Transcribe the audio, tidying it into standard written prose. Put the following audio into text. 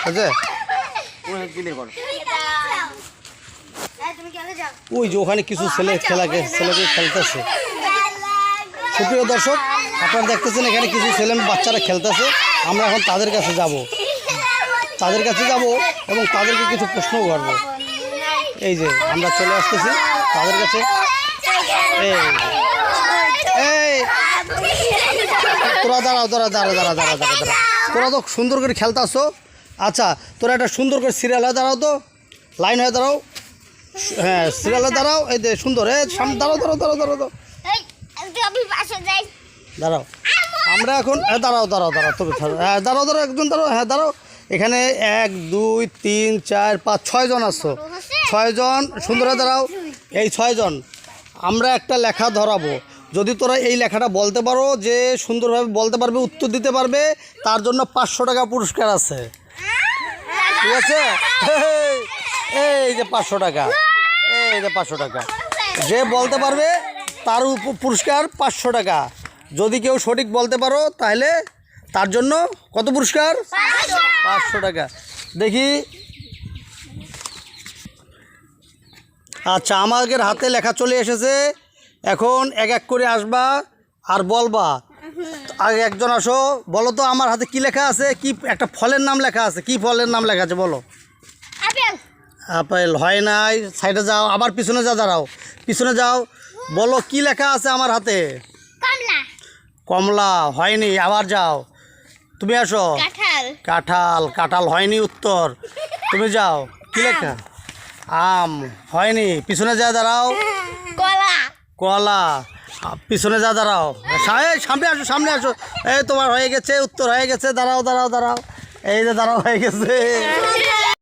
বুঝলে? ওই যে ওখানে কিছু ছেলেকে খেলতেছে। সুপ্রিয় দর্শক, আপনারা দেখতেছেন এখানে কিছু ছেলে বাচ্চারা খেলতেছে। আমরা এখন তাদের কাছে যাব এবং তাদেরকে কিছু প্রশ্ন করবো। এই যে আমরা চলে আসতেছি তাদের কাছে। এই তোরা দাঁড়াও, তোরা তো সুন্দর করে খেলতেছো। আচ্ছা, তোরা একটা সুন্দর করে সিরিয়াল হয়ে দাঁড়াও, তো লাইন হয়ে দাঁড়াও। হ্যাঁ, সিরিয়ালে দাঁড়াও। এই যে সুন্দর, সামনে দাঁড়াও। দাঁড়াও, আমরা এখন দাঁড়াও তবে হ্যাঁ দাঁড়াও একজন দাঁড়াও। হ্যাঁ দাঁড়াও। এখানে 1 2 3 4 5 6 জন আসছো। 6 জন সুন্দর হয়ে দাঁড়াও। এই 6 জন আমরা একটা লেখা ধরাবো। যদি তোরা এই লেখাটা বলতে পারো, যে সুন্দরভাবে বলতে পারবে, উত্তর দিতে পারবে, তার জন্য 500 টাকা পুরস্কার আছে। ঠিক আছে? এই যে 500 টাকা, যে বলতে পারবে তার পুরস্কার 500 টাকা। যদি কেউ সঠিক বলতে পারো তাহলে তার জন্য কত পুরস্কার? 500 টাকা। দেখি, আচ্ছা, আমাদের হাতে লেখা চলে এসেছে। এখন এক এক করে আসবা আর বলবা। আগে একজন আসো, বলো তো আমার হাতে কি লেখা আছে? কি একটা ফলের নাম লেখা আছে? কি ফলের নাম লেখা আছে বলো? আপেল। হয় নাই, সাইডে যাও, আবার পিছনে দাঁড়াও, পিছনে যাও, বলো কি লেখা আছে আমার হাতে? কমলা। হয়নি, আবার যাও, তুমি আসো। কাঁঠাল। হয়নি উত্তর, তুমি যাও। কি লেখা? আম। হয়নি, পিছনে যা দাঁড়াও। কলা। পিছনে যা দাঁড়াও। সামনে আসো। এই তোমার হয়ে গেছে, উত্তর হয়ে গেছে। দাঁড়াও। এই যে দাঁড়াও, হয়ে গেছে।